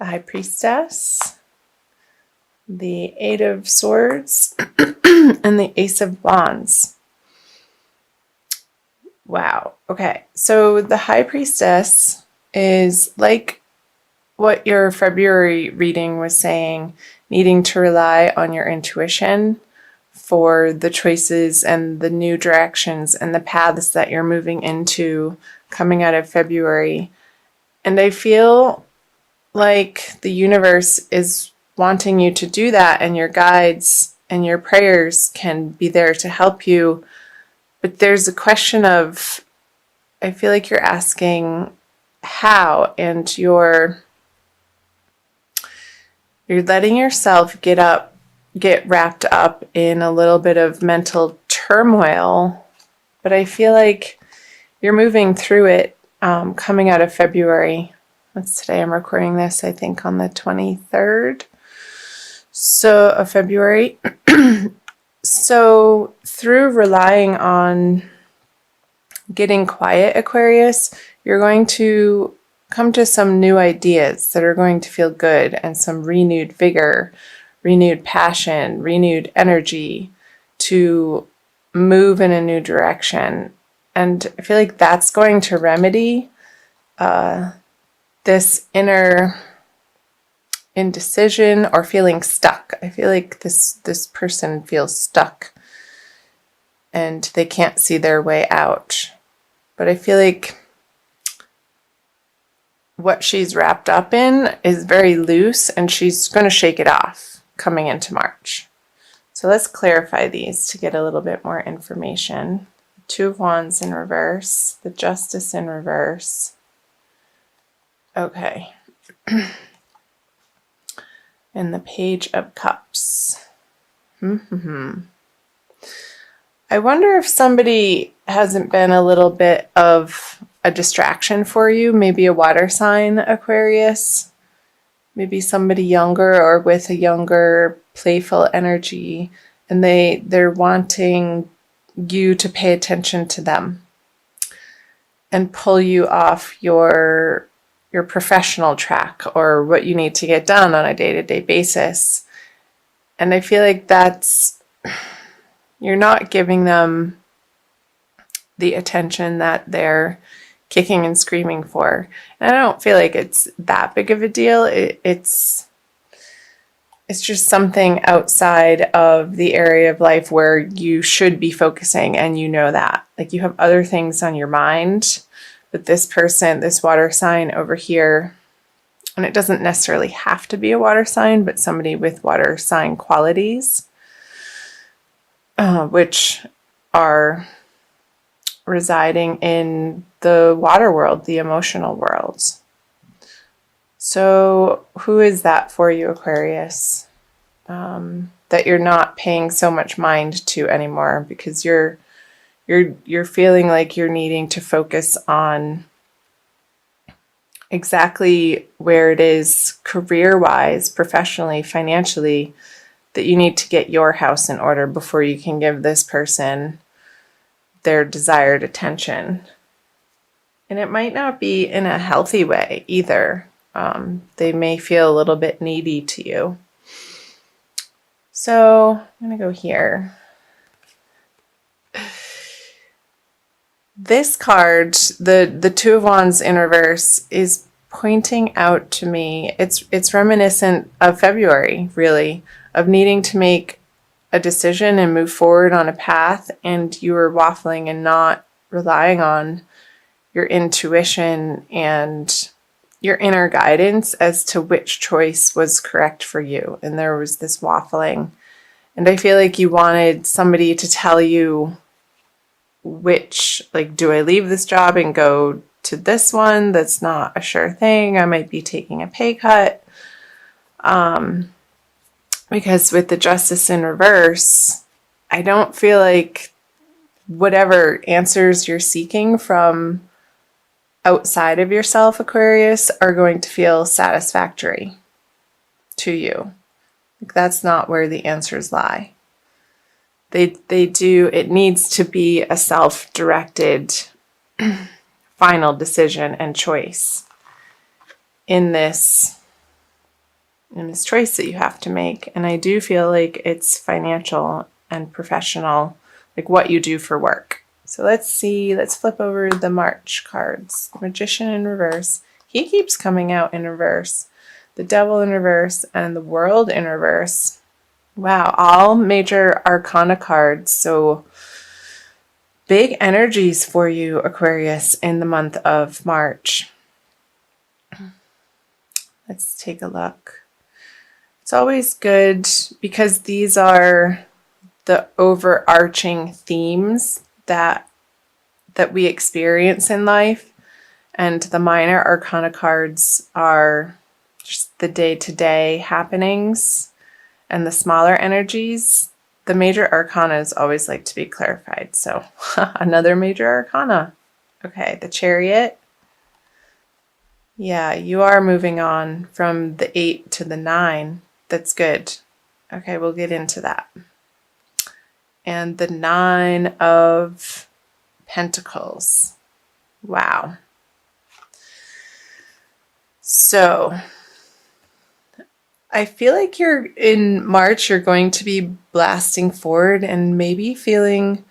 the High Priestess, the Eight of Swords, and the Ace of Wands. Wow. Okay. So the High Priestess is like what your February reading was saying, needing to rely on your intuition for the choices and the new directions and the paths that you're moving into coming out of February. And I feel like the universe is wanting you to do that, and your guides and your prayers can be there to help you. But there's a question of, I feel like you're asking how, and you're letting yourself get wrapped up in a little bit of mental turmoil. But I feel like you're moving through it coming out of February. What's today? I'm recording this, I think, on the 23rd of February. So through relying on getting quiet, Aquarius, you're going to come to some new ideas that are going to feel good, and some renewed vigor, renewed passion, renewed energy to move in a new direction. And I feel like that's going to remedy this inner indecision or feeling stuck. I feel like this person feels stuck and they can't see their way out. But I feel like what she's wrapped up in is very loose, and she's going to shake it off coming into March. So let's clarify these to get a little bit more information. Two of Wands in reverse, the Justice in reverse. Okay. And the Page of Cups. I wonder if somebody hasn't been a little bit of a distraction for you, maybe a water sign, Aquarius, maybe somebody younger or with a younger playful energy, and they're wanting you to pay attention to them and pull you off your professional track or what you need to get done on a day-to-day basis. And I feel like you're not giving them the attention that they're kicking and screaming for. And I don't feel like it's that big of a deal. It's just something outside of the area of life where you should be focusing, and you know that. Like, you have other things on your mind, but this person, this water sign over here, and it doesn't necessarily have to be a water sign, but somebody with water sign qualities, which are residing in the water world, the emotional world. So who is that for you, Aquarius? That you're not paying so much mind to anymore, because you're feeling like you're needing to focus on exactly where it is career-wise, professionally, financially, that you need to get your house in order before you can give this person their desired attention. And it might not be in a healthy way either. They may feel a little bit needy to you. So I'm going to go here. This card, the Two of Wands in reverse, is pointing out to me, it's reminiscent of February, really, of needing to make a decision and move forward on a path, and you were waffling and not relying on your intuition and your inner guidance as to which choice was correct for you. And there was this waffling. And I feel like you wanted somebody to tell you which, like, do I leave this job and go to this one that's not a sure thing? I might be taking a pay cut. Because with the Justice in reverse, I don't feel like whatever answers you're seeking from outside of yourself, Aquarius, are going to feel satisfactory to you. Like, that's not where the answers lie. It needs to be a self-directed final decision and choice in this and this choice that you have to make. And I do feel like it's financial and professional, like what you do for work. So let's see, let's flip over the March cards. The Magician in reverse. He keeps coming out in reverse. The Devil in reverse and the World in reverse. Wow, all major arcana cards. So big energies for you, Aquarius, in the month of March. Let's take a look. It's always good because these are the overarching themes that we experience in life, and the minor arcana cards are just the day-to-day happenings and the smaller energies. The major arcanas always like to be clarified. So another major arcana. Okay, the Chariot. Yeah, you are moving on from the 8 to the 9. That's good. Okay, we'll get into that. And the 9 of Pentacles. Wow. So I feel like you're in March, you're going to be blasting forward and maybe feeling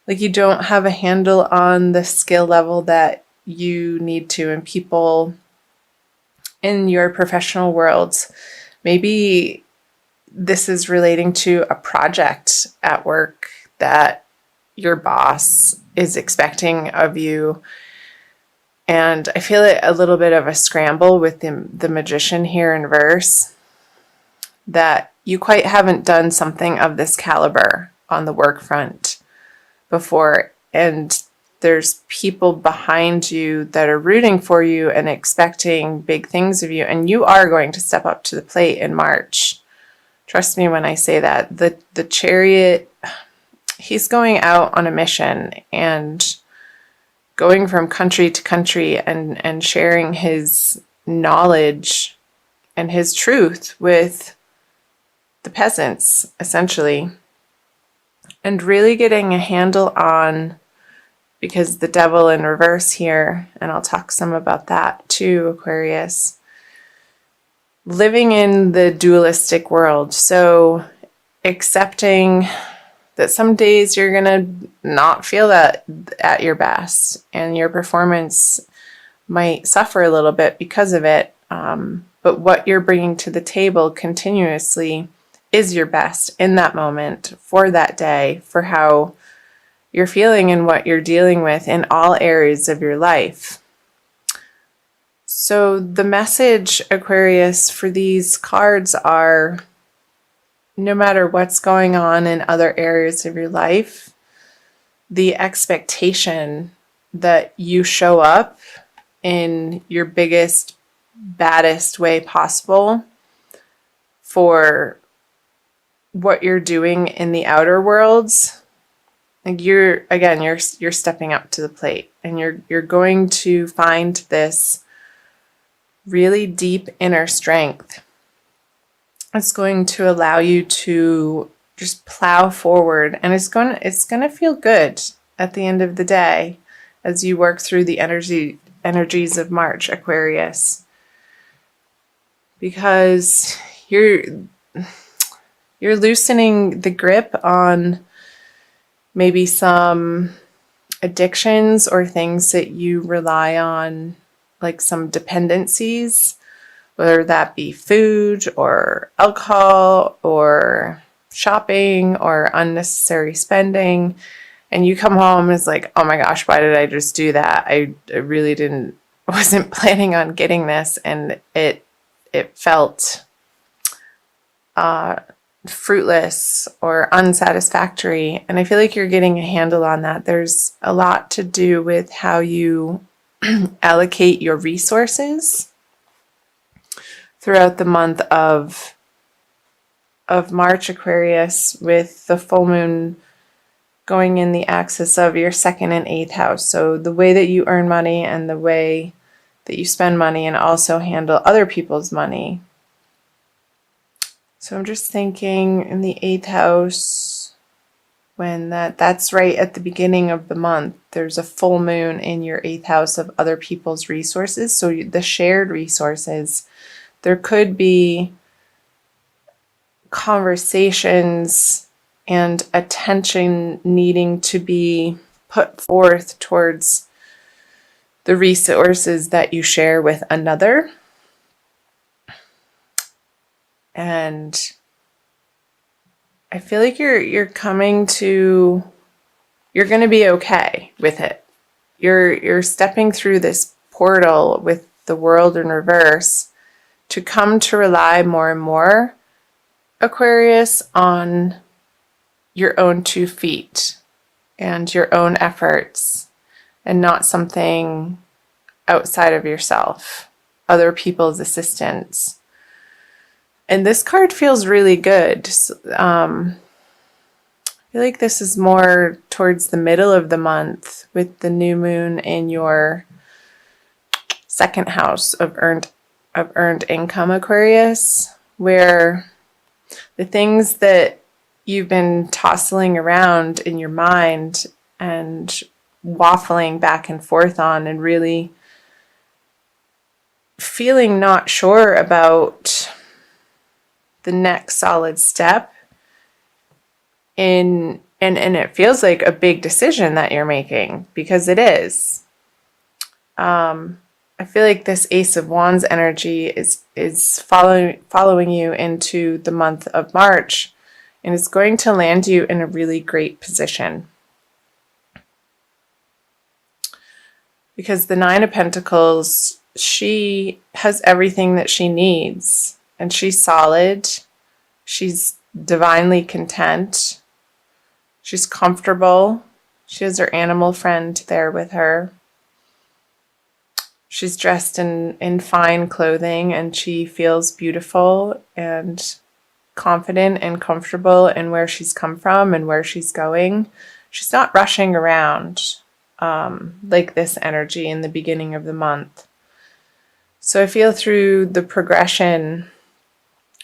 like you don't have a handle on the skill level that you need to, and people in your professional worlds, maybe this is relating to a project at work that your boss is expecting of you. And I feel a little bit of a scramble with the Magician here in reverse, that you quite haven't done something of this caliber on the work front before, and there's people behind you that are rooting for you and expecting big things of you, and you are going to step up to the plate in March. Trust me when I say that. The Chariot, he's going out on a mission and going from country to country and sharing his knowledge and his truth with the peasants, essentially, and really getting a handle on, because the Devil in reverse here, and I'll talk some about that too, Aquarius, living in the dualistic world. So accepting that some days you're going to not feel that at your best, and your performance might suffer a little bit because of it. But what you're bringing to the table continuously is your best in that moment, for that day, for how you're feeling and what you're dealing with in all areas of your life. So the message, Aquarius, for these cards are, no matter what's going on in other areas of your life, the expectation that you show up in your biggest, baddest way possible for what you're doing in the outer worlds. Like you're stepping up to the plate, and you're going to find this really deep inner strength. It's going to allow you to just plow forward, and it's going to feel good at the end of the day as you work through the energies of March, Aquarius, because you're loosening the grip on maybe some addictions or things that you rely on, like some dependencies, whether that be food or alcohol or shopping or unnecessary spending. And you come home and it's like, oh my gosh, why did I just do that? I really wasn't planning on getting this. And it felt fruitless or unsatisfactory. And I feel like you're getting a handle on that. There's a lot to do with how you allocate your resources throughout the month of March, Aquarius, with the full moon going in the axis of your 2nd and 8th house. So the way that you earn money and the way that you spend money, and also handle other people's money. So I'm just thinking in the 8th house, when that's right at the beginning of the month, there's a full moon in your 8th house of other people's resources. So the shared resources, there could be conversations and attention needing to be put forth towards the resources that you share with another. And I feel like you're going to be okay with it. You're stepping through this portal with the world in reverse to come to rely more and more, Aquarius, on your own 2 feet and your own efforts, and not something outside of yourself, other people's assistance. And this card feels really good. I feel like this is more towards the middle of the month with the new moon in your 2nd house of earned income, Aquarius, where the things that you've been tossing around in your mind and waffling back and forth on, and really feeling not sure about the next solid step in, and it feels like a big decision that you're making, because it is. I feel like this Ace of Wands energy is following you into the month of March, and it's going to land you in a really great position. Because the 9 of Pentacles, she has everything that she needs, and she's solid. She's divinely content. She's comfortable. She has her animal friend there with her. She's dressed in fine clothing, and she feels beautiful and confident and comfortable in where she's come from and where she's going. She's not rushing around like this energy in the beginning of the month. So I feel through the progression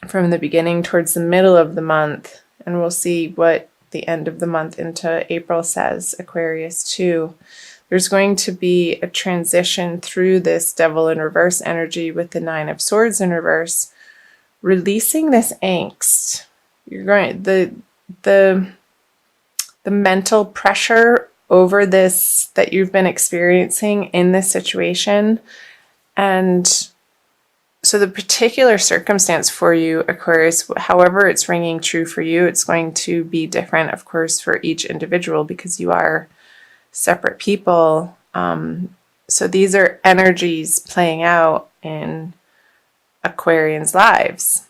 from the beginning towards the middle of the month, and we'll see what the end of the month into April says, Aquarius too. There's going to be a transition through this Devil in reverse energy with the 9 of Swords in reverse, releasing this angst. You're going the mental pressure over this that you've been experiencing in this situation. And so the particular circumstance for you, Aquarius, however it's ringing true for you, it's going to be different, of course, for each individual, because you are separate people. So these are energies playing out in Aquarians' lives.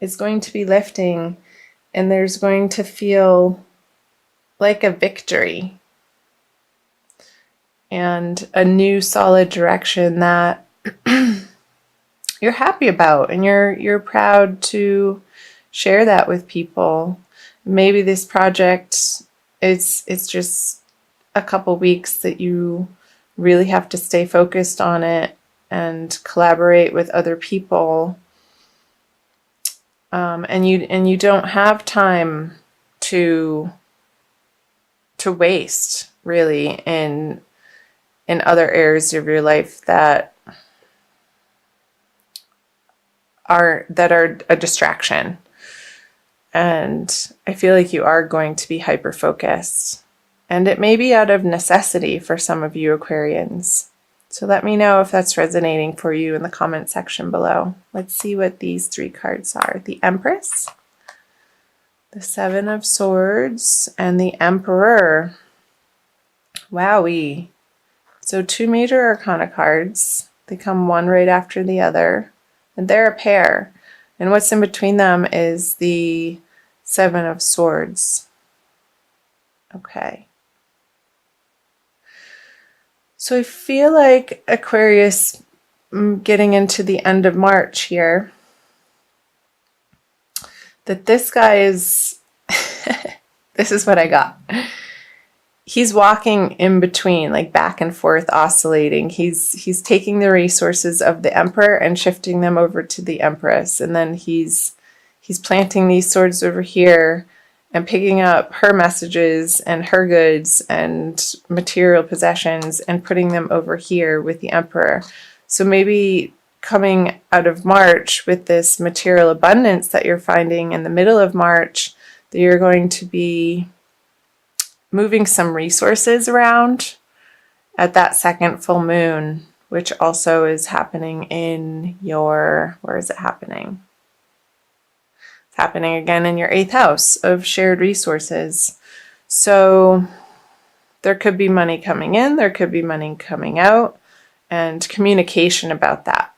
It's going to be lifting, and there's going to feel like a victory and a new solid direction that you're happy about, and you're proud to share that with people. Maybe this project, it's just a couple weeks that you really have to stay focused on it and collaborate with other people, and you don't have time to waste, really, in other areas of your life that are a distraction. And I feel like you are going to be hyper focused, and it may be out of necessity for some of you Aquarians. So let me know if that's resonating for you in the comment section below. Let's see what these 3 cards are. The Empress, the 7 of Swords, and the Emperor. Wowee. So 2 major arcana cards. They come one right after the other, and they're a pair. And what's in between them is the 7 of Swords. Okay. So I feel like Aquarius, getting into the end of March here, that this guy is, this is what I got. He's walking in between, like back and forth, oscillating. He's taking the resources of the Emperor and shifting them over to the Empress, and then he's planting these swords over here and picking up her messages and her goods and material possessions and putting them over here with the Emperor. So maybe coming out of March with this material abundance that you're finding in the middle of March, that you're going to be moving some resources around at that second full moon, which also is happening in your, where is it happening? It's happening again in your 8th house of shared resources. So there could be money coming in, there could be money coming out, and communication about that.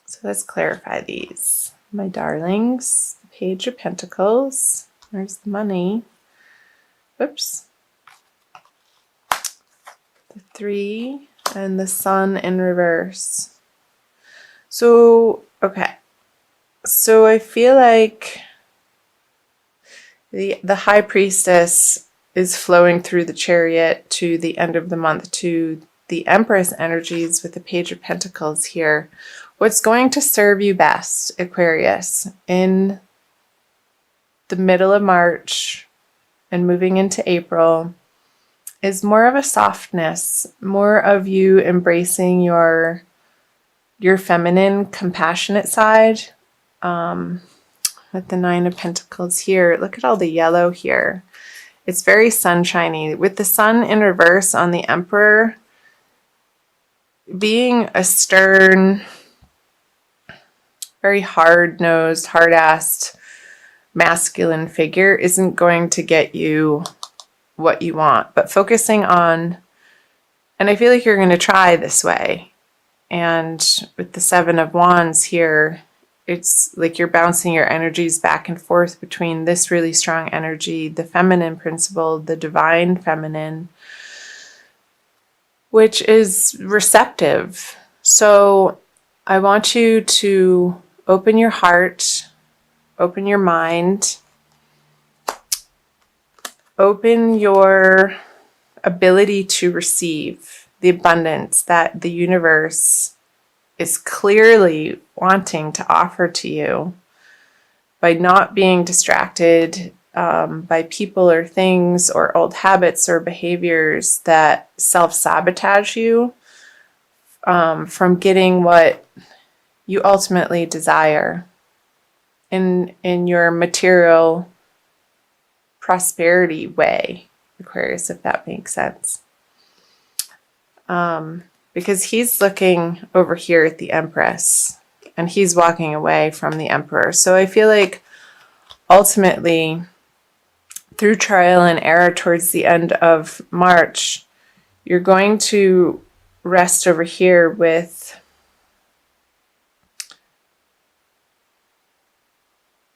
So let's clarify these. My darlings, the Page of Pentacles, there's the money. Oops. The 3 and the Sun in reverse. So, okay. So I feel like the High Priestess is flowing through the Chariot to the end of the month to the Empress energies with the Page of Pentacles here. What's going to serve you best, Aquarius, in the middle of March and moving into April is more of a softness, more of you embracing your feminine, compassionate side. With the 9 of Pentacles here, look at all the yellow here. It's very sunshiny. With the Sun in reverse on the Emperor, being a stern, very hard-nosed, hard-assed, masculine figure isn't going to get you what you want. But focusing on, and I feel like you're going to try this way. And with the 7 of Wands here, it's like you're bouncing your energies back and forth between this really strong energy, the feminine principle, the divine feminine, which is receptive. So I want you to open your heart, open your mind, open your ability to receive the abundance that the universe is clearly wanting to offer to you by not being distracted by people or things or old habits or behaviors that self-sabotage you from getting what you ultimately desire in your material prosperity way, Aquarius, if that makes sense. Because he's looking over here at the Empress and he's walking away from the Emperor. So I feel like ultimately, through trial and error towards the end of March, you're going to rest over here with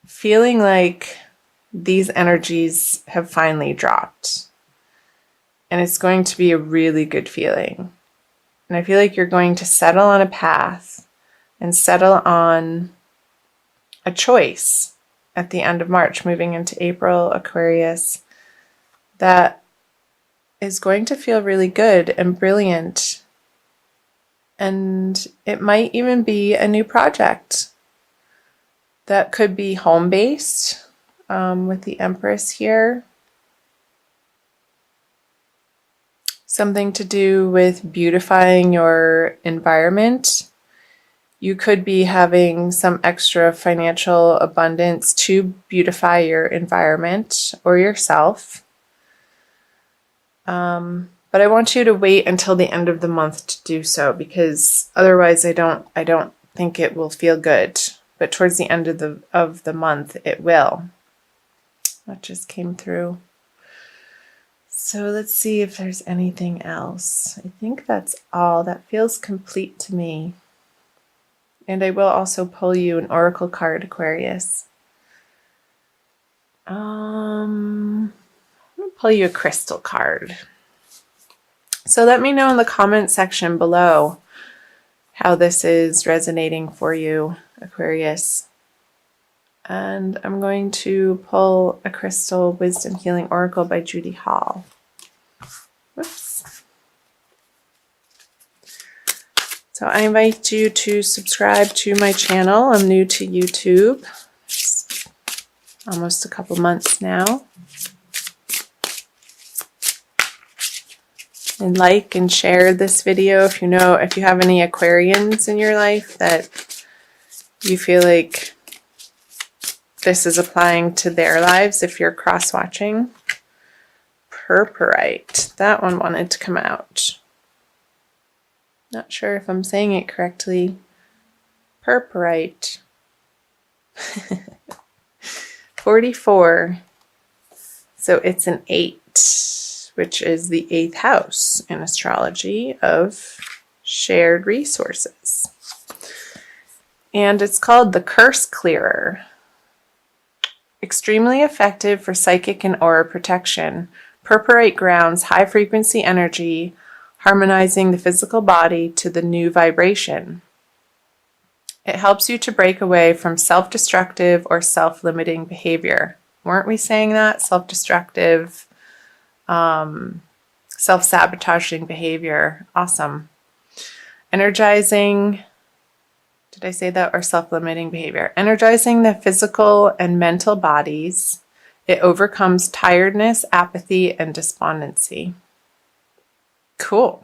feeling like these energies have finally dropped. And it's going to be a really good feeling. And I feel like you're going to settle on a path and settle on a choice at the end of March, moving into April, Aquarius, that is going to feel really good and brilliant. And it might even be a new project that could be home-based with the Empress here. Something to do with beautifying your environment. You could be having some extra financial abundance to beautify your environment or yourself. But I want you to wait until the end of the month to do so, because otherwise I don't think it will feel good. But towards the end of the month it will. That just came through. So let's see if there's anything else. I think that's all. That feels complete to me. And I will also pull you an oracle card, Aquarius. I'm going to pull you a crystal card. So let me know in the comment section below how this is resonating for you, Aquarius. And I'm going to pull a crystal wisdom healing oracle by Judy Hall. Whoops. So I invite you to subscribe to my channel. I'm new to YouTube. It's almost a couple months now. And like and share this video if you have any Aquarians in your life that you feel like this is applying to their lives if you're cross-watching. Purpurite. That one wanted to come out. Not sure if I'm saying it correctly. Purpurite. 44. So it's an 8, which is the 8th house in astrology of shared resources. And it's called the Curse Clearer. Extremely effective for psychic and aura protection. Purpurite grounds high-frequency energy, harmonizing the physical body to the new vibration. It helps you to break away from self-destructive or self-limiting behavior. Weren't we saying that? Self-destructive, self-sabotaging behavior. Awesome. Energizing, did I say that? Or self-limiting behavior. Energizing the physical and mental bodies. It overcomes tiredness, apathy, and despondency. Cool.